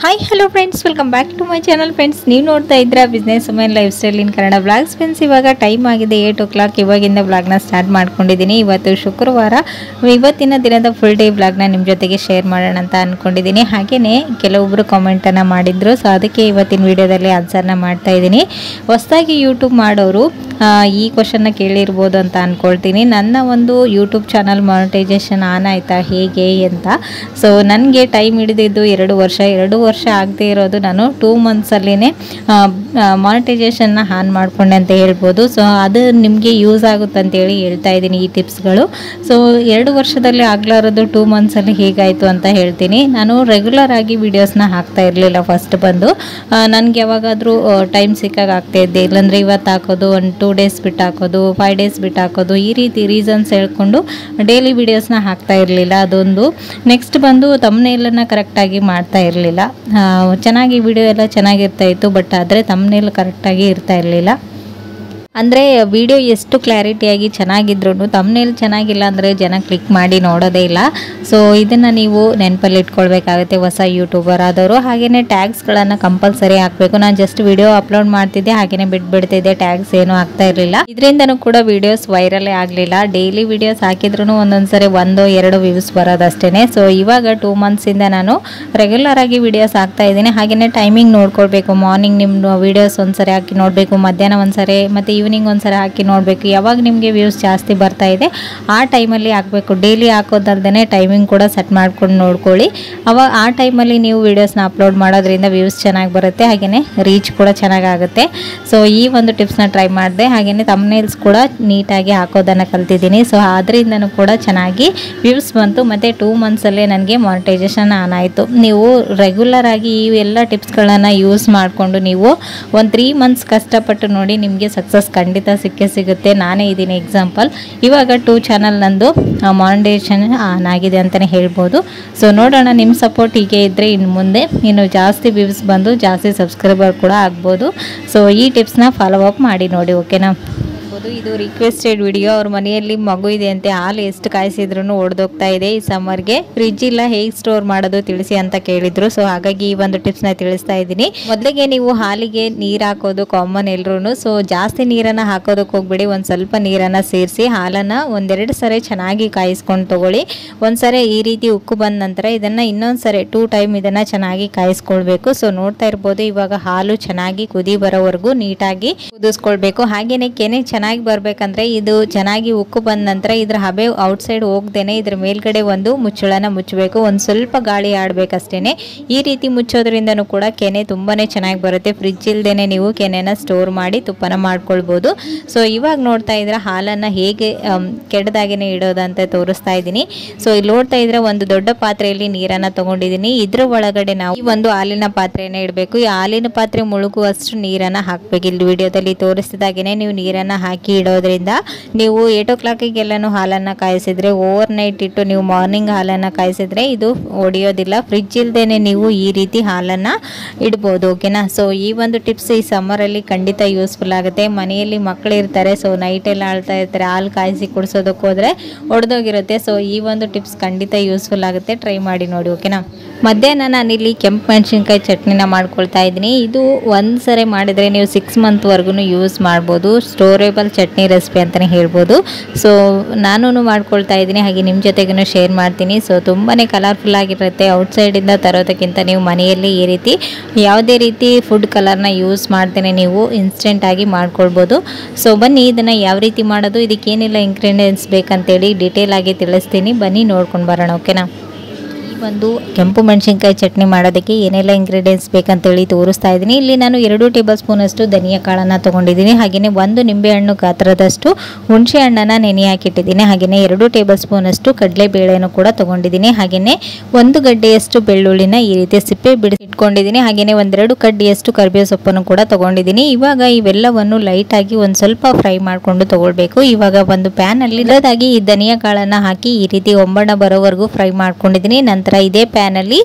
Hi hello friends, welcome back to my channel. Friends, ನೀವು ನೋಡ್ತಾ ಇದ್ದೀರಾ business women lifestyle in Kannada blogs. Friends, ಇವಾಗ time ಆಗಿದೆ 8 o'clock. ಇವಾಗಿಂದ ಬ್ಲಾಗ್ನ start ಮಾಡ್ಕೊಂಡಿದ್ದೀನಿ. ಇವತ್ತು ಶುಕ್ರವಾರ. ಇವತ್ತಿನ ದಿನದ ಫುಲ್ ಡೇ ಬ್ಲಾಗ್ನ ನಿಮ್ಮ ಜೊತೆಗೆ ಶೇರ್ ಮಾಡೋಣ ಅಂತ ಅಂದ್ಕೊಂಡಿದ್ದೀನಿ. ಹಾಗೆಯೇ ಕೆಲವೊಬ್ಬರು ಕಾಮೆಂಟನ್ನು ಮಾಡಿದ್ರು, ಸೊ ಅದಕ್ಕೆ ಇವತ್ತಿನ ವಿಡಿಯೋದಲ್ಲಿ ಆನ್ಸರ್ನ ಮಾಡ್ತಾ ಇದ್ದೀನಿ. ಹೊಸದಾಗಿ ಯೂಟ್ಯೂಬ್ ಮಾಡೋರು ಈ ಕ್ವಶನ್ನ ಕೇಳಿರ್ಬೋದು ಅಂತ ಅಂದ್ಕೊಳ್ತೀನಿ. ನನ್ನ ಒಂದು ಯೂಟ್ಯೂಬ್ ಚಾನಲ್ ಮಾನಿಟೈಸೇಷನ್ ಆನ್ ಆಯಿತಾ ಹೇಗೆ ಅಂತ. ಸೊ ನನಗೆ ಟೈಮ್ ಹಿಡಿದಿದ್ದು 2 ವರ್ಷ ಆಗದೆ ಇರೋದು. ನಾನು 2 monthsಲ್ಲಿನೇ ಮಾನಿಟೈಸೇಷನ್ನ ಆನ್ ಮಾಡಿಕೊಂಡೆ ಅಂತ ಹೇಳ್ಬೋದು. ಸೊ ಅದು ನಿಮಗೆ ಯೂಸ್ ಆಗುತ್ತೆ ಅಂತೇಳಿ ಹೇಳ್ತಾ ಇದ್ದೀನಿ ಈ ಟಿಪ್ಸ್ಗಳು. ಸೊ 2 ವರ್ಷದಲ್ಲಿ ಆಗಲಾರದು 2 monthsಲ್ಲಿ ಹೇಗಾಯಿತು ಅಂತ ಹೇಳ್ತೀನಿ. ನಾನು ರೆಗ್ಯುಲರ್ ಆಗಿ ವೀಡಿಯೋಸ್ನ ಹಾಕ್ತಾ ಇರಲಿಲ್ಲ. ಫಸ್ಟ್ ಬಂದು ನನಗೆ ಯಾವಾಗಾದರೂ ಟೈಮ್ ಸಿಕ್ಕಾಗ ಆಗ್ತಾಯಿದ್ದೆ, ಇಲ್ಲಾಂದರೆ ಇವತ್ತು ಹಾಕೋದು, 2 days ಬಿಟ್ಟು ಹಾಕೋದು, 5 days ಬಿಟ್ಟು ಹಾಕೋದು, ಈ ರೀತಿ ರೀಸನ್ಸ್ ಹೇಳ್ಕೊಂಡು ಡೈಲಿ ವೀಡಿಯೋಸ್ನ ಹಾಕ್ತಾ ಇರಲಿಲ್ಲ. ಅದೊಂದು. ನೆಕ್ಸ್ಟ್ ಬಂದು ತಮ್ನೇಲನ್ನು ಕರೆಕ್ಟಾಗಿ ಮಾಡ್ತಾ ಇರಲಿಲ್ಲ. ಚೆನ್ನಾಗಿ ವಿಡಿಯೋ ಎಲ್ಲ ಚೆನ್ನಾಗಿರ್ತಾ ಇತ್ತು, ಬಟ್ ಆದರೆ ತಮ್ನೇಲ್ ಕರೆಕ್ಟಾಗಿ ಇರ್ತಾ ಇರಲಿಲ್ಲ. ಅಂದರೆ ವಿಡಿಯೋ ಎಷ್ಟು ಕ್ಲಾರಿಟಿಯಾಗಿ ಚೆನ್ನಾಗಿದ್ರು ತಮ್ನೇಲ್ ಚೆನ್ನಾಗಿಲ್ಲ ಅಂದರೆ ಜನ ಕ್ಲಿಕ್ ಮಾಡಿ ನೋಡೋದೇ ಇಲ್ಲ. ಸೊ ಇದನ್ನು ನೀವು ನೆನಪಲ್ಲಿ ಇಟ್ಕೊಳ್ಬೇಕಾಗುತ್ತೆ ಹೊಸ ಯೂಟ್ಯೂಬರ್ ಆದವರು. ಹಾಗೆಯೇ ಟ್ಯಾಗ್ಸ್ಗಳನ್ನು ಕಂಪಲ್ಸರಿ ಹಾಕಬೇಕು. ನಾನು ಜಸ್ಟ್ ವಿಡಿಯೋ ಅಪ್ಲೋಡ್ ಮಾಡ್ತಿದ್ದೆ, ಹಾಗೆಯೇ ಬಿಟ್ಬಿಡ್ತಿದ್ದೆ, ಟ್ಯಾಗ್ಸ್ ಏನೂ ಆಗ್ತಾ ಇರಲಿಲ್ಲ. ಇದರಿಂದನೂ ಕೂಡ ವೀಡಿಯೋಸ್ ವೈರಲ್ಲೇ ಆಗಲಿಲ್ಲ. ಡೈಲಿ ವೀಡಿಯೋಸ್ ಹಾಕಿದ್ರೂ ಒಂದೊಂದ್ಸರಿ 1-2 ವ್ಯೂಸ್ ಬರೋದಷ್ಟೇ. ಸೊ ಇವಾಗ 2 monthsಯಿಂದ ನಾನು ರೆಗ್ಯುಲರ್ ಆಗಿ ವೀಡಿಯೋಸ್ ಹಾಕ್ತಾ ಇದ್ದೀನಿ. ಹಾಗೆಯೇ ಟೈಮಿಂಗ್ ನೋಡ್ಕೊಳ್ಬೇಕು. ಮಾರ್ನಿಂಗ್ ನಿಮ್ಮ ವೀಡಿಯೋಸ್ ಒಂದ್ಸರಿ ಹಾಕಿ ನೋಡಬೇಕು, ಮಧ್ಯಾಹ್ನ ಒಂದ್ಸರಿ, ಮತ್ತು ಈವ್ನಿಂಗ್ ಒಂದ್ಸರಿ ಹಾಕಿ ನೋಡಬೇಕು. ಯಾವಾಗ ನಿಮಗೆ ವ್ಯೂಸ್ ಜಾಸ್ತಿ ಬರ್ತಾ ಇದೆ ಆ ಟೈಮಲ್ಲಿ ಹಾಕಬೇಕು. ಡೈಲಿ ಹಾಕೋದಲ್ದೇ ಟೈಮಿಂಗ್ ಕೂಡ ಸೆಟ್ ಮಾಡ್ಕೊಂಡು ನೋಡ್ಕೊಳ್ಳಿ. ಆ ಟೈಮಲ್ಲಿ ನೀವು ವೀಡಿಯೋಸ್ನ ಅಪ್ಲೋಡ್ ಮಾಡೋದ್ರಿಂದ ವ್ಯೂಸ್ ಚೆನ್ನಾಗಿ ಬರುತ್ತೆ, ಹಾಗೆಯೇ ರೀಚ್ ಕೂಡ ಚೆನ್ನಾಗಾಗುತ್ತೆ. ಸೊ ಈ ಒಂದು ಟಿಪ್ಸ್ನ ಟ್ರೈ ಮಾಡಿದೆ. ಹಾಗೆಯೇ ತಮ್ನೇಲ್ಸ್ ಕೂಡ ನೀಟಾಗಿ ಹಾಕೋದನ್ನು ಕಲ್ತಿದ್ದೀನಿ. ಸೊ ಅದರಿಂದನೂ ಕೂಡ ಚೆನ್ನಾಗಿ ವ್ಯೂಸ್ ಬಂತು. ಮತ್ತು 2 monthsಲ್ಲೇ ನನಗೆ ಮಾನಿಟೈಸೇಷನ್ ಆನ್ ಆಯಿತು. ನೀವು ರೆಗ್ಯುಲರ್ ಆಗಿ ಈ ಎಲ್ಲ ಟಿಪ್ಸ್ಗಳನ್ನು ಯೂಸ್ ಮಾಡಿಕೊಂಡು ನೀವು ಒಂದು 3 months ಕಷ್ಟಪಟ್ಟು ನೋಡಿ, ನಿಮಗೆ ಸಕ್ಸಸ್ ಖಂಡಿತ ಸಿಕ್ಕೇ ಸಿಗುತ್ತೆ. ನಾನೇ ಇದ್ದೀನಿ ಎಕ್ಸಾಂಪಲ್. ಇವಾಗ 2 ಚಾನಲ್ ನಂದು ಮಾನಿಟೈಸೇಷನ್ ಆನ್ ಆಗಿದೆ ಅಂತಲೇ ಹೇಳ್ಬೋದು. ಸೊ ನೋಡೋಣ, ನಿಮ್ಮ ಸಪೋರ್ಟ್ ಹೀಗೆ ಇದ್ದರೆ ಇನ್ನು ಮುಂದೆ ಇನ್ನು ಜಾಸ್ತಿ ವ್ಯೂಸ್ ಬಂದು ಜಾಸ್ತಿ ಸಬ್ಸ್ಕ್ರೈಬರ್ ಕೂಡ ಆಗ್ಬೋದು. ಸೊ ಈ ಟಿಪ್ಸ್ನ ಫಾಲೋ ಅಪ್ ಮಾಡಿ ನೋಡಿ, ಓಕೆನಾ. ಇದು ರಿಕ್ವೆಸ್ಟೆಡ್ ವಿಡಿಯೋ. ಅವ್ರ ಮನೆಯಲ್ಲಿ ಮಗು ಇದೆ ಅಂತೆ, ಹಾಲು ಎಷ್ಟು ಕಾಯಿಸಿದ್ರು ಒಡೆದೋಗ್ತಾ ಇದೆ. ಈ ಸಮ್ಮರ್ಗೆ ಫ್ರಿಜ್ ಇಲ್ಲ, ಹೇಗೆ ಸ್ಟೋರ್ ಮಾಡೋದು ತಿಳಿಸಿ ಅಂತ ಕೇಳಿದ್ರು. ಸೊ ಹಾಗಾಗಿ ಈ ಒಂದು ಟಿಪ್ಸ್ನ ತಿಳಿಸ್ತಾ ಇದ್ದೀನಿ. ಮೊದಲಿಗೆ ನೀವು ಹಾಲಿಗೆ ನೀರು ಹಾಕೋದು ಕಾಮನ್ ಎಲ್ರೂ. ಸೊ ಜಾಸ್ತಿ ನೀರನ್ನು ಹಾಕೋದಕ್ಕೆ ಹೋಗ್ಬೇಡಿ. ಒಂದು ಸ್ವಲ್ಪ ನೀರನ್ನು ಸೇರಿಸಿ ಹಾಲನ್ನು 1-2 ಸರಿ ಚೆನ್ನಾಗಿ ಕಾಯಿಸ್ಕೊಂಡು ತಗೊಳ್ಳಿ. ಒಂದ್ಸರಿ ಈ ರೀತಿ ಉಕ್ಕು ಬಂದ ನಂತರ ಇದನ್ನು ಇನ್ನೊಂದು ಸರಿ 2 time ಇದನ್ನು ಚೆನ್ನಾಗಿ ಕಾಯಿಸ್ಕೊಳ್ಬೇಕು. ಸೊ ನೋಡ್ತಾ ಇರ್ಬೋದು, ಇವಾಗ ಹಾಲು ಚೆನ್ನಾಗಿ ಕುದಿ ಬರೋವರೆಗೂ ನೀಟಾಗಿ ಕುದಿಸ್ಕೊಳ್ಬೇಕು. ಹಾಗೇನೆ ಕೆನೆ ಚೆನ್ನಾಗಿ ಬರ್ಬೇಕಂದ್ರೆ ಇದು ಚೆನ್ನಾಗಿ ಉಕ್ಕು ಬಂದ ನಂತರ ಇದ್ರ ಹಬೆ ಔಟ್ಸೈಡ್ ಹೋಗ್ದೇನೆ ಇದ್ರ ಮೇಲ್ಗಡೆ ಒಂದು ಮುಚ್ಚಳನ ಮುಚ್ಚಬೇಕು. ಒಂದು ಸ್ವಲ್ಪ ಗಾಳಿ ಆಡಬೇಕಷ್ಟೇನೆ. ಈ ರೀತಿ ಮುಚ್ಚೋದ್ರಿಂದನೂ ಕೂಡ ಕೆನೆ ತುಂಬಾನೇ ಚೆನ್ನಾಗಿ ಬರುತ್ತೆ. ಫ್ರಿಜ್ ಇಲ್ದೇನೆ ನೀವು ಕೆನೆನ ಸ್ಟೋರ್ ಮಾಡಿ ತುಪ್ಪನ ಮಾಡ್ಕೊಳ್ಬೋದು. ಸೊ ಇವಾಗ ನೋಡ್ತಾ ಇದ್ರೆ ಹಾಲನ್ನು ಹೇಗೆ ಕೆಡದಾಗೇನೆ ಇಡೋದಂತ ತೋರಿಸ್ತಾ ಇದ್ದೀನಿ. ಸೊ ಇಲ್ಲಿ ನೋಡ್ತಾ ಇದ್ರೆ ಒಂದು ದೊಡ್ಡ ಪಾತ್ರೆಯಲ್ಲಿ ನೀರನ್ನು ತಗೊಂಡಿದ್ದೀನಿ. ಇದ್ರ ಒಳಗಡೆ ನಾವು ಈ ಒಂದು ಹಾಲಿನ ಪಾತ್ರೆಯನ್ನ ಇಡಬೇಕು. ಈ ಹಾಲಿನ ಪಾತ್ರೆ ಮುಳುಗುವಷ್ಟು ನೀರನ್ನು ಹಾಕ್ಬೇಕು. ಇಲ್ಲಿ ವಿಡಿಯೋದಲ್ಲಿ ತೋರಿಸಿದಾಗೇನೆ ನೀವು ನೀರನ್ನು ಹಾಕಿ ಇಡೋದ್ರಿಂದ ನೀವು 8 o'clockಗೆಲ್ಲನೂ ಹಾಲನ್ನು ಕಾಯಿಸಿದ್ರೆ, ಓವರ್ ನೈಟ್ ಇಟ್ಟು ನೀವು ಮಾರ್ನಿಂಗ್ ಹಾಲನ್ನು ಕಾಯಿಸಿದ್ರೆ ಇದು ಒಡೆಯೋದಿಲ್ಲ. ಫ್ರಿಜ್ ಇಲ್ದೇನೆ ನೀವು ಈ ರೀತಿ ಹಾಲನ್ನು ಇಡ್ಬೋದು, ಓಕೆನಾ. ಸೊ ಈ ಒಂದು ಟಿಪ್ಸ್ ಈ ಸಮ್ಮರಲ್ಲಿ ಖಂಡಿತ ಯೂಸ್ಫುಲ್ ಆಗುತ್ತೆ. ಮನೆಯಲ್ಲಿ ಮಕ್ಕಳು ಇರ್ತಾರೆ, ಸೊ ನೈಟೆಲ್ಲ ಆಳ್ತಾ ಇರ್ತಾರೆ, ಹಾಲು ಕಾಯಿಸಿ ಕುಡಿಸೋದಕ್ಕೆ ಹೋದರೆ ಒಡೆದೋಗಿರುತ್ತೆ. ಸೊ ಈ ಒಂದು ಟಿಪ್ಸ್ ಖಂಡಿತ ಯೂಸ್ಫುಲ್ ಆಗುತ್ತೆ, ಟ್ರೈ ಮಾಡಿ ನೋಡಿ, ಓಕೆನಾ. ಮಧ್ಯಾಹ್ನ ನಾನಿಲ್ಲಿ ಕೆಂಪು ಮೆಣಸಿನ್ಕಾಯಿ ಚಟ್ನಿನ ಮಾಡ್ಕೊಳ್ತಾ ಇದ್ದೀನಿ. ಇದು ಒಂದ್ಸರಿ ಮಾಡಿದರೆ ನೀವು 6 monthsವರೆಗೂ ಯೂಸ್ ಮಾಡ್ಬೋದು. ಸ್ಟೋರೇಬಲ್ ಚಟ್ನಿ ರೆಸಿಪಿ ಅಂತಲೇ ಹೇಳ್ಬೋದು. ಸೊ ನಾನು ಮಾಡ್ಕೊಳ್ತಾ ಇದ್ದೀನಿ, ಹಾಗೆ ನಿಮ್ಮ ಜೊತೆಗೂ ಶೇರ್ ಮಾಡ್ತೀನಿ. ಸೊ ತುಂಬಾ ಕಲರ್ಫುಲ್ ಆಗಿರುತ್ತೆ. ಔಟ್ಸೈಡಿಂದ ತರೋದಕ್ಕಿಂತ ನೀವು ಮನೆಯಲ್ಲಿ ಈ ರೀತಿ ಯಾವುದೇ ರೀತಿ ಫುಡ್ ಕಲರ್ನ ಯೂಸ್ ಮಾಡ್ತೇನೆ ನೀವು ಇನ್ಸ್ಟೆಂಟಾಗಿ ಮಾಡ್ಕೊಳ್ಬೋದು. ಸೊ ಬನ್ನಿ ಇದನ್ನು ಯಾವ ರೀತಿ ಮಾಡೋದು, ಇದಕ್ಕೇನೆಲ್ಲ ಇಂಗ್ರೀಡಿಯೆಂಟ್ಸ್ ಬೇಕಂತೇಳಿ ಡೀಟೇಲ್ ಆಗಿ ತಿಳಿಸ್ತೀನಿ. ಬನ್ನಿ ನೋಡ್ಕೊಂಡು ಬರೋಣ, ಓಕೆನಾ. ಒಂದು ಕೆಂಪು ಮೆಣಸಿನ್ಕಾಯಿ ಚಟ್ನಿ ಮಾಡೋದಕ್ಕೆ ಏನೆಲ್ಲ ಇಂಗ್ರೀಡಿಯೆಂಟ್ಸ್ ಬೇಕಂತೇಳಿ ತೋರಿಸ್ತಾ ಇದ್ದೀನಿ. ಇಲ್ಲಿ ನಾನು 2 tablespoon ಅಷ್ಟು ಧನಿಯಾ ಕಾಳನ್ನು ತೊಗೊಂಡಿದ್ದೀನಿ. ಹಾಗೆಯೇ 1 ನಿಂಬೆಹಣ್ಣು ಗಾತ್ರದಷ್ಟು ಹುಣಸೆ ಹಣ್ಣನ್ನು ನೆನೆ ಹಾಕಿಟ್ಟಿದ್ದೀನಿ. ಹಾಗೆಯೇ 2 tablespoon ಅಷ್ಟು ಕಡಲೆಬೇಳೆಯನ್ನು ಕೂಡ ತೊಗೊಂಡಿದ್ದೀನಿ. ಹಾಗೆಯೇ 1 ಗಡ್ಡೆಯಷ್ಟು ಬೆಳ್ಳುಳ್ಳಿನ ಈ ರೀತಿ ಸಿಪ್ಪೆ ಬಿಡಿಸಿ ಇಟ್ಕೊಂಡಿದ್ದೀನಿ. ಹಾಗೆಯೇ 1-2 ಕಡ್ಡಿಯಷ್ಟು ಕರಿಬೇವು ಸೊಪ್ಪನ್ನು ಕೂಡ ತೊಗೊಂಡಿದ್ದೀನಿ. ಇವಾಗ ಇವೆಲ್ಲವನ್ನು ಲೈಟಾಗಿ ಒಂದು ಸ್ವಲ್ಪ ಫ್ರೈ ಮಾಡಿಕೊಂಡು ತೊಗೊಳ್ಬೇಕು. ಇವಾಗ ಒಂದು ಪ್ಯಾನಲ್ಲಿ ಇಲ್ಲದಾಗಿ ಈ ಧನಿಯಾ ಕಾಳನ್ನು ಹಾಕಿ ಈ ರೀತಿ ಒಂಬಣ್ಣ ಬರೋವರೆಗೂ ಫ್ರೈ ಮಾಡ್ಕೊಂಡಿದ್ದೀನಿ. ನಂತರ ನಂತರ ಇದೇ ಪ್ಯಾನಲ್ಲಿ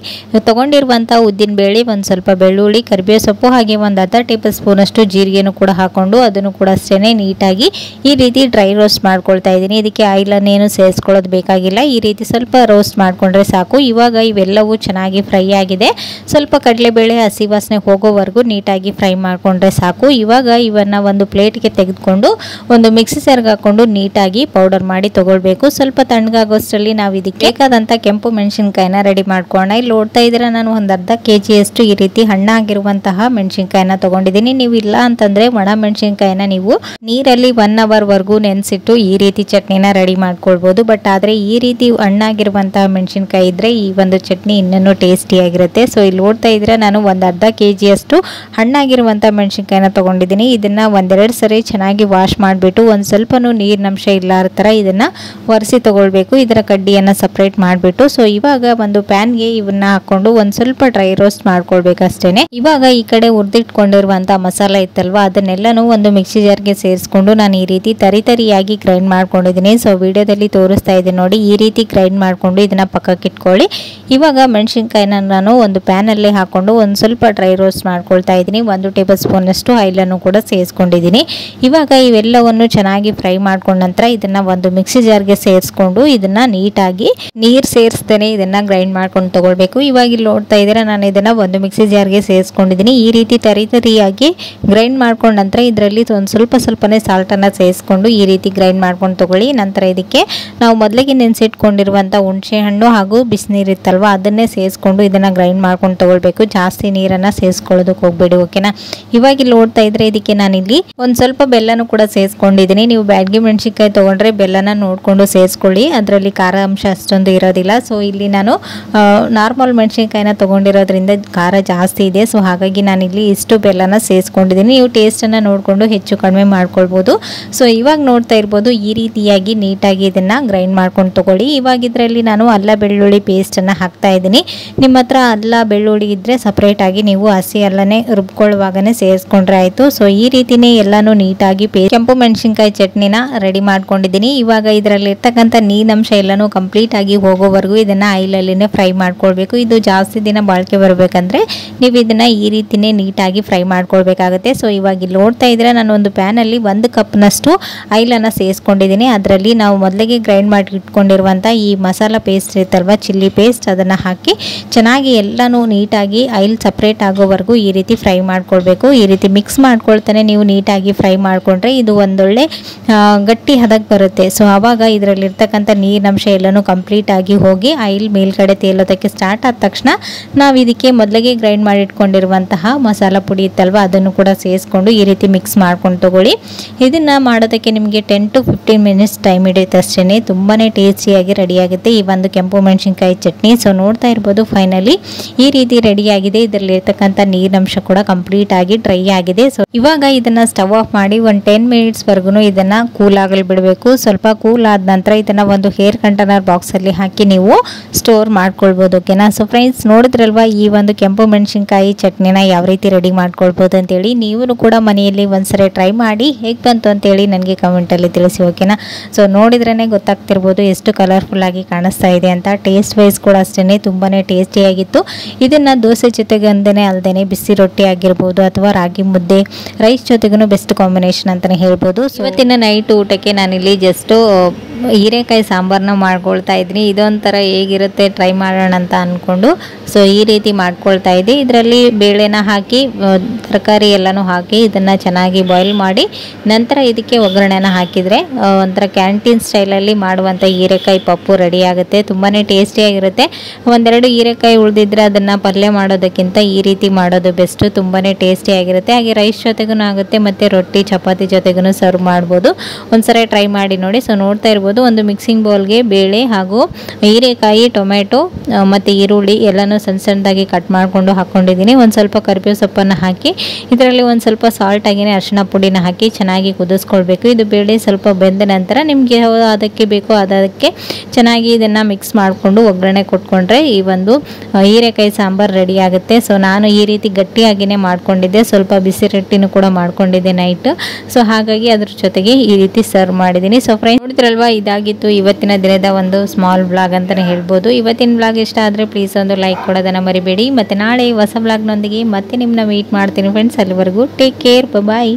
ತೊಗೊಂಡಿರುವಂಥ ಉದ್ದಿನಬೇಳೆ, ಒಂದು ಸ್ವಲ್ಪ ಬೆಳ್ಳುಳ್ಳಿ, ಕರಿಬೇವು ಸೊಪ್ಪು ಹಾಗೆ ಒಂದು ಅರ್ಧ ಟೇಬಲ್ ಸ್ಪೂನ್ ಅಷ್ಟು ಜೀರಿಗೆನೂ ಕೂಡ ಹಾಕೊಂಡು ಅದನ್ನು ಕೂಡ ಅಷ್ಟೇ ನೀಟಾಗಿ ಈ ರೀತಿ ಡ್ರೈ ರೋಸ್ಟ್ ಮಾಡ್ಕೊಳ್ತಾ ಇದ್ದೀನಿ. ಇದಕ್ಕೆ ಆಯಿಲನ್ನೇನು ಸೇರಿಸ್ಕೊಳ್ಳೋದು ಬೇಕಾಗಿಲ್ಲ. ಈ ರೀತಿ ಸ್ವಲ್ಪ ರೋಸ್ಟ್ ಮಾಡಿಕೊಂಡ್ರೆ ಸಾಕು. ಇವಾಗ ಇವೆಲ್ಲವೂ ಚೆನ್ನಾಗಿ ಫ್ರೈ ಆಗಿದೆ. ಸ್ವಲ್ಪ ಕಡಲೆಬೇಳೆ ಹಸಿ ವಾಸನೆ ಹೋಗೋವರೆಗೂ ನೀಟಾಗಿ ಫ್ರೈ ಮಾಡಿಕೊಂಡ್ರೆ ಸಾಕು. ಇವಾಗ ಇವನ್ನ ಒಂದು ಪ್ಲೇಟ್ಗೆ ತೆಗೆದುಕೊಂಡು ಒಂದು ಮಿಕ್ಸಿ ಜಾರ್ಗೆ ಹಾಕೊಂಡು ನೀಟಾಗಿ ಪೌಡರ್ ಮಾಡಿ ತಗೊಳ್ಬೇಕು. ಸ್ವಲ್ಪ ತಣ್ಣಗಾಗೋಷ್ಟರಲ್ಲಿ ನಾವು ಇದಕ್ಕೆ ಬೇಕಾದಂಥ ಕೆಂಪು ಮೆಣಸಿನ್ಕಾಯಿನ ರೆಡಿ ಮಾಡ್ಕೊಳ್ಳೋಣ. ಇಲ್ಲಿ ನೋಡ್ತಾ ಇದ್ದೀರಾ, ನಾನು ಒಂದು ಅರ್ಧ ಕೆಜಿಯಷ್ಟು ಈ ರೀತಿ ಹಣ್ಣಾಗಿರುವಂತಹ ಮೆಣಸಿನ್ಕಾಯಿನ ತಗೊಂಡಿದ್ದೀನಿ. ನೀವು ಇಲ್ಲ ಅಂತಂದ್ರೆ ಒಣ ಮೆಣಸಿನ್ಕಾಯಿನ ನೀವು ನೀರಲ್ಲಿ 1 ಅವರ್ ವರೆಗೂ ನೆನೆಸಿಟ್ಟು ಈ ರೀತಿ ಚಟ್ನಿನ ರೆಡಿ ಮಾಡ್ಕೊಳ್ಬೋದು. ಬಟ್ ಆದರೆ ಈ ರೀತಿ ಹಣ್ಣಾಗಿರುವಂತಹ ಮೆಣಸಿನ್ಕಾಯಿ ಇದ್ರೆ ಈ ಒಂದು ಚಟ್ನಿ ಇನ್ನೂ ಟೇಸ್ಟಿಯಾಗಿರುತ್ತೆ. ಸೊ ಇಲ್ಲಿ ನೋಡ್ತಾ ಇದ್ರೆ ನಾನು ಒಂದು ಅರ್ಧ ಕೆಜಿಯಷ್ಟು ಹಣ್ಣಾಗಿರುವಂಥ ಮೆಣಸಿನ್ಕಾಯಿನ ತಗೊಂಡಿದ್ದೀನಿ. ಇದನ್ನ ಒಂದೆರಡು ಸರಿ ಚೆನ್ನಾಗಿ ವಾಶ್ ಮಾಡಿಬಿಟ್ಟು ಒಂದು ಸ್ವಲ್ಪನೂ ನೀರಿನಂಶ ಇಲ್ಲಾರ ಥರ ಇದನ್ನ ಒರೆಸಿ ತಗೊಳ್ಬೇಕು. ಇದರ ಕಡ್ಡಿಯನ್ನು ಸಪ್ರೇಟ್ ಮಾಡಿಬಿಟ್ಟು ಸೊ ಇವಾಗ ಒಂದು ಪ್ಯಾನ್ಗೆ ಇವನ್ನ ಹಾಕೊಂಡು ಒಂದು ಸ್ವಲ್ಪ ಡ್ರೈ ರೋಸ್ಟ್ ಮಾಡ್ಕೊಳ್ಬೇಕು ಅಷ್ಟೇನೆ. ಇವಾಗ ಈ ಕಡೆ ಹುರಿದಿಟ್ಕೊಂಡಿರುವಂಥ ಮಸಾಲೆ ಇತ್ತಲ್ವಾ, ಅದನ್ನೆಲ್ಲನೂ ಒಂದು ಮಿಕ್ಸಿ ಜಾರ್ಗೆ ಸೇರಿಸ್ಕೊಂಡು ನಾನು ಈ ರೀತಿ ತರಿಯಾಗಿ ಗ್ರೈಂಡ್ ಮಾಡ್ಕೊಂಡಿದ್ದೀನಿ. ಸೊ ವಿಡಿಯೋದಲ್ಲಿ ತೋರಿಸ್ತಾ ಇದ್ದೀನಿ ನೋಡಿ, ಈ ರೀತಿ ಗ್ರೈಂಡ್ ಮಾಡಿಕೊಂಡು ಇದನ್ನ ಪಕ್ಕಕ್ಕೆ ಇಟ್ಕೊಳ್ಳಿ. ಇವಾಗ ಮೆಣಸಿನ್ಕಾಯಿನ ನಾನು ಒಂದು ಪ್ಯಾನಲ್ಲೇ ಹಾಕೊಂಡು ಒಂದು ಸ್ವಲ್ಪ ಡ್ರೈ ರೋಸ್ಟ್ ಮಾಡ್ಕೊಳ್ತಾ ಇದ್ದೀನಿ. 1 ಟೇಬಲ್ ಸ್ಪೂನ್ ಅಷ್ಟು ಆಯಿಲನ್ನು ಕೂಡ ಸೇರಿಸ್ಕೊಂಡಿದ್ದೀನಿ. ಇವಾಗ ಇವೆಲ್ಲವನ್ನು ಚೆನ್ನಾಗಿ ಫ್ರೈ ಮಾಡ್ಕೊಂಡ ನಂತರ ಇದನ್ನ ಒಂದು ಮಿಕ್ಸಿ ಜಾರ್ಗೆ ಸೇರಿಸ್ಕೊಂಡು ಇದನ್ನ ನೀಟಾಗಿ ನೀರು ಸೇರಿಸ್ತೇನೆ ಇದನ್ನ ಗ್ರೈಂಡ್ ಮಾಡ್ಕೊಂಡು ತಗೊಳ್ಬೇಕು. ಇವಾಗ ಇಲ್ಲಿ ನೋಡ್ತಾ ಇದ್ದೀರಾ, ನಾನು ಇದನ್ನ ಒಂದು ಮಿಕ್ಸಿ ಜಾರ್ಗೆ ಸೇರಿಸ್ಕೊಂಡಿದ್ದೀನಿ. ಈ ರೀತಿ ತರಿಯಾಗಿ ಗ್ರೈಂಡ್ ಮಾಡ್ಕೊಂಡ ನಂತರ ಇದರಲ್ಲಿ ಒಂದು ಸ್ವಲ್ಪನೇ ಸಾಲ್ಟನ್ನು ಸೇರಿಸ್ಕೊಂಡು ಈ ರೀತಿ ಗ್ರೈಂಡ್ ಮಾಡ್ಕೊಂಡು ತಗೊಳ್ಳಿ. ನಂತರ ಇದಕ್ಕೆ ನಾವು ಮೊದಲಿಗೆ ನೆನೆಸಿಟ್ಕೊಂಡಿರುವಂಥ ಹುಣಸೆ ಹಣ್ಣು ಹಾಗೂ ಬಿಸಿನೀರು ಇತ್ತಲ್ವ ಅದನ್ನೇ ಸೇರಿಸ್ಕೊಂಡು ಇದನ್ನು ಗ್ರೈಂಡ್ ಮಾಡ್ಕೊಂಡು ತಗೊಳ್ಬೇಕು. ಜಾಸ್ತಿ ನೀರನ್ನು ಸೇರಿಸ್ಕೊಳ್ಳೋದಕ್ಕೆ ಹೋಗಬೇಡಿ, ಓಕೆನಾ. ಇವಾಗ ಇಲ್ಲಿ ನೋಡ್ತಾ ಇದ್ರೆ ಇದಕ್ಕೆ ನಾನಿಲ್ಲಿ ಒಂದು ಸ್ವಲ್ಪ ಬೆಲ್ಲನೂ ಕೂಡ ಸೇರಿಸ್ಕೊಂಡಿದ್ದೀನಿ. ನೀವು ಬ್ಯಾಡಗಿ ಮೆಣಸಿನ್ಕಾಯಿ ತೊಗೊಂಡ್ರೆ ಬೆಲ್ಲನ ನೋಡಿಕೊಂಡು ಸೇರಿಸ್ಕೊಳ್ಳಿ, ಅದರಲ್ಲಿ ಖಾರ ಅಂಶ ಅಷ್ಟೊಂದು ಇರೋದಿಲ್ಲ. ಸೊ ಇಲ್ಲಿ ನಾನು ನಾರ್ಮಲ್ ಮೆಣಸಿನ್ಕಾಯಿನ ತೊಗೊಂಡಿರೋದ್ರಿಂದ ಖಾರ ಜಾಸ್ತಿ ಇದೆ. ಸೊ ಹಾಗಾಗಿ ನಾನಿಲ್ಲಿ ಇಷ್ಟು ಬೆಲ್ಲನ ಸೇರಿಸ್ಕೊಂಡಿದ್ದೀನಿ. ನೀವು ಟೇಸ್ಟನ್ನು ನೋಡಿಕೊಂಡು ಹೆಚ್ಚು ಕಡಿಮೆ ಮಾಡ್ಕೊಳ್ಬೋದು. ಸೊ ಇವಾಗ ನೋಡ್ತಾ ಇರ್ಬೋದು ಈ ರೀತಿಯಾಗಿ ನೀಟಾಗಿ ಇದನ್ನ ಗ್ರೈಂಡ್ ಮಾಡ್ಕೊಂಡು ತಗೊಳ್ಳಿ. ಇವಾಗ ಇದರಲ್ಲಿ ನಾನು ಅಲ್ಲ ಬೆಳ್ಳುಳ್ಳಿ ಪೇಸ್ಟನ್ನು ಹಾಕ್ತಾ ಇದ್ದೀನಿ. ನಿಮ್ಮ ಹತ್ರ ಅಲ್ಲ ಬೆಳ್ಳುಳ್ಳಿ ಇದ್ದರೆ ಸಪ್ರೇಟಾಗಿ ನೀವು ಹಸಿ ಅಲ್ಲನೇ ರುಬ್ಕೊಳ್ಳುವಾಗನೇ ಸೇರಿಸ್ಕೊಂಡ್ರೆ ಆಯಿತು. ಸೊ ಈ ರೀತಿನೇ ಎಲ್ಲನೂ ನೀಟಾಗಿ ಕೆಂಪು ಮೆಣಸಿನ್ಕಾಯಿ ಚಟ್ನಿನ ರೆಡಿ ಮಾಡ್ಕೊಂಡಿದ್ದೀನಿ. ಇವಾಗ ಇದರಲ್ಲಿ ಇರ್ತಕ್ಕಂಥ ನೀರಿನಂಶ ಎಲ್ಲನೂ ಕಂಪ್ಲೀಟ್ ಆಗಿ ಹೋಗೋವರೆಗೂ ಇದನ್ನು ಆಯಿಲಲ್ಲಿನೇ ಫ್ರೈ ಮಾಡ್ಕೊಳ್ಬೇಕು. ಇದು ಜಾಸ್ತಿ ದಿನ ಬಾಳಿಕೆ ಬರಬೇಕಂದ್ರೆ ನೀವು ಇದನ್ನು ಈ ರೀತಿನೇ ನೀಟಾಗಿ ಫ್ರೈ ಮಾಡ್ಕೊಳ್ಬೇಕಾಗುತ್ತೆ. ಸೊ ಇವಾಗ ಇಲ್ಲಿ ನೋಡ್ತಾ ಇದ್ರೆ ನಾನು ಒಂದು ಪ್ಯಾನಲ್ಲಿ 1 ಕಪ್ನಷ್ಟು ಆಯಿಲನ್ನು ಸೇರಿಸ್ಕೊಂಡಿದ್ದೀನಿ. ಅದರಲ್ಲಿ ನಾವು ಮೊದಲಿಗೆ ಗ್ರೈಂಡ್ ಮಾಡಿ ಇಟ್ಕೊಂಡಿರುವಂಥ ಈ ಮಸಾಲ ಪೇಸ್ಟ್ ಇರುತ್ತಲ್ವ, ಚಿಲ್ಲಿ ಪೇಸ್ಟ್, ಅದನ್ನು ಹಾಕಿ ಚೆನ್ನಾಗಿ ಎಲ್ಲನೂ ನೀಟಾಗಿ ಆಯಿಲ್ ಸಪ್ರೇಟ್ ಆಗೋವರೆಗೂ ಈ ರೀತಿ ಫ್ರೈ ಮಾಡ್ಕೊಳ್ಬೇಕು. ಈ ರೀತಿ ಮಿಕ್ಸ್ ಮಾಡ್ಕೊಳ್ತಾನೆ ನೀವು ನೀಟಾಗಿ ಫ್ರೈ ಮಾಡಿಕೊಂಡ್ರೆ ಇದು ಒಂದೊಳ್ಳೆ ಗಟ್ಟಿ ಹದಕ್ಕೆ ಬರುತ್ತೆ. ಸೊ ಆವಾಗ ಇದರಲ್ಲಿರ್ತಕ್ಕಂಥ ನೀರಿನಂಶ ಎಲ್ಲನೂ ಕಂಪ್ಲೀಟ್ ಆಗಿ ಹೋಗಿ ಆಯಿಲ್ ಮೇಲ್ಗಡೆ ತೇಲೋದಕ್ಕೆ ಸ್ಟಾರ್ಟ್ ಆದ ತಕ್ಷಣ ನಾವು ಇದಕ್ಕೆ ಮೊದಲಿಗೆ ಗ್ರೈಂಡ್ ಮಾಡಿ ಇಟ್ಕೊಂಡಿರುವಂತಹ ಮಸಾಲ ಪುಡಿ ಇತ್ತಲ್ವ ಅದನ್ನು ಕೂಡ ಸೇರಿಸ್ಕೊಂಡು ಈ ರೀತಿ ಮಿಕ್ಸ್ ಮಾಡ್ಕೊಂಡು ತಗೊಳ್ಳಿ. ಇದನ್ನು ಮಾಡೋದಕ್ಕೆ ನಿಮಗೆ 10 to 15 ಮಿನಿಟ್ಸ್ ಟೈಮ್ ಹಿಡಿಯುತ್ತೆ ಅಷ್ಟೇ. ತುಂಬಾ ಟೇಸ್ಟಿಯಾಗಿ ರೆಡಿಯಾಗುತ್ತೆ ಈ ಒಂದು ಕೆಂಪು ಮೆಣಸಿನ್ಕಾಯಿ ಚಟ್ನಿ. ಸೊ ನೋಡ್ತಾ ಇರ್ಬೋದು ಫೈನಲಿ ಈ ರೀತಿ ರೆಡಿಯಾಗಿದೆ. ಇದರಲ್ಲಿ ಇರ್ತಕ್ಕಂಥ ನೀರಿನಂಶ ಕೂಡ ಕಂಪ್ಲೀಟ್ ಆಗಿ ಡ್ರೈ ಆಗಿದೆ. ಸೊ ಇವಾಗ ಇದನ್ನ ಸ್ಟವ್ ಆಫ್ ಮಾಡಿ ಒಂದು 10 ಮಿನಿಟ್ಸ್ ವರೆಗೂ ಇದನ್ನ ಕೂಲ್ ಆಗಲು ಬಿಡಬೇಕು. ಸ್ವಲ್ಪ ಕೂಲ್ ಆದ ನಂತರ ಇದನ್ನ ಒಂದು ಹೇರ್ ಕಂಟೈನರ್ ಬಾಕ್ಸ್ ಅಲ್ಲಿ ಹಾಕಿ ನೀವು ಸ್ಟೋರ್ ಮಾಡ್ಕೊಳ್ಬೋದು, ಓಕೆನಾ. ಸೊ ಫ್ರೆಂಡ್ಸ್ ನೋಡಿದ್ರಲ್ವಾ ಈ ಒಂದು ಕೆಂಪು ಮೆಣಸಿನ್ಕಾಯಿ ಚಟ್ನಿನ ಯಾವ ರೀತಿ ರೆಡಿ ಮಾಡ್ಕೊಳ್ಬೋದು ಅಂತೇಳಿ. ನೀವು ಕೂಡ ಮನೆಯಲ್ಲಿ ಒಂದ್ಸರಿ ಟ್ರೈ ಮಾಡಿ ಹೇಗೆ ಬಂತು ಅಂತೇಳಿ ನನಗೆ ಕಮೆಂಟಲ್ಲಿ ತಿಳಿಸಿ, ಓಕೆನಾ. ಸೊ ನೋಡಿದ್ರೇ ಗೊತ್ತಾಗ್ತಿರ್ಬೋದು ಎಷ್ಟು ಕಲರ್ಫುಲ್ ಆಗಿ ಕಾಣಿಸ್ತಾ ಇದೆ ಅಂತ. ಟೇಸ್ಟ್ ವೈಸ್ ಕೂಡ ಅಷ್ಟೇ ತುಂಬಾ ಟೇಸ್ಟಿಯಾಗಿತ್ತು. ಇದನ್ನು ದೋಸೆ ಜೊತೆಗೆ ಅಲ್ಲದೆ ಬಿಸಿ ರೊಟ್ಟಿ ಆಗಿರ್ಬೋದು ಅಥವಾ ರಾಗಿ ಮುದ್ದೆ ರೈಸ್ ಜೊತೆಗೂ ಬೆಸ್ಟ್ ಕಾಂಬಿನೇಷನ್ ಅಂತಲೇ ಹೇಳ್ಬೋದು. ಸೊ ಇವತ್ತಿನ ನೈಟ್ ಊಟಕ್ಕೆ ನಾನಿಲ್ಲಿ ಜಸ್ಟ್ ಹೀರೆಕಾಯಿ ಸಾಂಬಾರನ್ನ ಮಾಡ್ಕೊಳ್ತಾ ಇದ್ದೀನಿ. ಇದೊಂಥರ ಹೇಗಿರುತ್ತೆ ಟ್ರೈ ಮಾಡೋಣ ಅಂತ ಅಂದ್ಕೊಂಡು ಸೊ ಈ ರೀತಿ ಮಾಡ್ಕೊಳ್ತಾ ಇದ್ದೆ. ಇದರಲ್ಲಿ ಬೇಳೆನ ಹಾಕಿ ತರಕಾರಿ ಎಲ್ಲನೂ ಹಾಕಿ ಇದನ್ನು ಚೆನ್ನಾಗಿ ಬಾಯ್ಲ್ ಮಾಡಿ ನಂತರ ಇದಕ್ಕೆ ಒಗ್ಗರಣೆನ ಹಾಕಿದರೆ ಒಂಥರ ಕ್ಯಾಂಟೀನ್ ಸ್ಟೈಲಲ್ಲಿ ಮಾಡುವಂಥ ಹೀರೆಕಾಯಿ ಪಪ್ಪು ರೆಡಿ ಆಗುತ್ತೆ. ತುಂಬಾ ಟೇಸ್ಟಿಯಾಗಿರುತ್ತೆ. ಒಂದೆರಡು ಹೀರೆಕಾಯಿ ಉಳಿದಿದ್ರೆ ಅದನ್ನು ಪಲ್ಯ ಮಾಡೋದಕ್ಕಿಂತ ಈ ರೀತಿ ಮಾಡೋದು ಬೆಸ್ಟು. ತುಂಬಾ ಟೇಸ್ಟಿಯಾಗಿರುತ್ತೆ. ಹಾಗೆ ರೈಸ್ ಜೊತೆಗೂ ಆಗುತ್ತೆ ಮತ್ತು ರೊಟ್ಟಿ ಚಪಾತಿ ಜೊತೆಗೂ ಸರ್ವ್ ಮಾಡ್ಬೋದು. ಒಂದ್ಸರಿ ಟ್ರೈ ಮಾಡಿ ನೋಡಿ. ಸೊ ನೋಡ್ತಾ ಇರ್ಬೋದು ಒಂದು ಮಿಕ್ಸಿಂಗ್ ಬೌಲ್ಗೆ ಬೇಳೆ ಹಾಗೂ ಹೀರೆಕಾಯಿ, ಟೊಮೆಟೊ ಮತ್ತು ಈರುಳ್ಳಿ ಎಲ್ಲನೂ ಸಣ್ಣದಾಗಿ ಕಟ್ ಮಾಡಿಕೊಂಡು ಹಾಕ್ಕೊಂಡಿದ್ದೀನಿ. ಒಂದು ಸ್ವಲ್ಪ ಕರಿಬೇವು ಸೊಪ್ಪನ್ನು ಹಾಕಿ ಇದರಲ್ಲಿ ಒಂದು ಸ್ವಲ್ಪ ಸಾಲ್ಟ್ ಆಗಿನೇ ಅರಿಶಿಣ ಪುಡಿನ ಹಾಕಿ ಚೆನ್ನಾಗಿ ಕುದಿಸ್ಕೊಳ್ಬೇಕು. ಇದು ಬೇಳೆ ಸ್ವಲ್ಪ ಬೆಂದ ನಂತರ ನಿಮಗೆ ಅದಕ್ಕೆ ಬೇಕೋ ಅದಕ್ಕೆ ಚೆನ್ನಾಗಿ ಇದನ್ನು ಮಿಕ್ಸ್ ಮಾಡಿಕೊಂಡು ಒಗ್ಗರಣೆ ಕೊಟ್ಕೊಂಡ್ರೆ ಈ ಒಂದು ಹೀರೆಕಾಯಿ ಸಾಂಬಾರು ರೆಡಿ ಆಗುತ್ತೆ. ಸೊ ನಾನು ಈ ರೀತಿ ಗಟ್ಟಿಯಾಗಿಯೇ ಮಾಡ್ಕೊಂಡಿದ್ದೆ. ಸ್ವಲ್ಪ ಬಿಸಿ ರೊಟ್ಟಿನೂ ಕೂಡ ಮಾಡ್ಕೊಂಡಿದ್ದೆ ನೈಟ್. ಸೊ ಹಾಗಾಗಿ ಅದ್ರ ಜೊತೆಗೆ ಈ ರೀತಿ ಸರ್ವ್ ಮಾಡಿದ್ದೀನಿ. ಸೊ ಫ್ರೆಂಡ್ಸ್ ನೋಡಿದ್ರಲ್ವಾ ಇದಾಗಿತ್ತು ಇವತ್ತಿನ ದಿನದ ಒಂದು ಸ್ಮಾಲ್ ಬ್ಲಾಗ್ ಅಂತಲೇ ಹೇಳ್ಬೋದು. ಇವತ್ತಿನ ಬ್ಲಾಗ್ ಇಷ್ಟ ಆದರೆ ಪ್ಲೀಸ್ ಒಂದು ಲೈಕ್ ಕೊಡೋದನ್ನು ಮರಿಬೇಡಿ. ಮತ್ತು ನಾಳೆ ಹೊಸ ಬ್ಲಾಗ್ನೊಂದಿಗೆ ಮತ್ತೆ ನಿಮ್ಮನ್ನ ಮೀಟ್ ಮಾಡ್ತೀನಿ ಫ್ರೆಂಡ್ಸ್. ಅಲ್ಲಿವರೆಗೂ ಟೇಕ್ ಕೇರ್, ಬಾಯ್.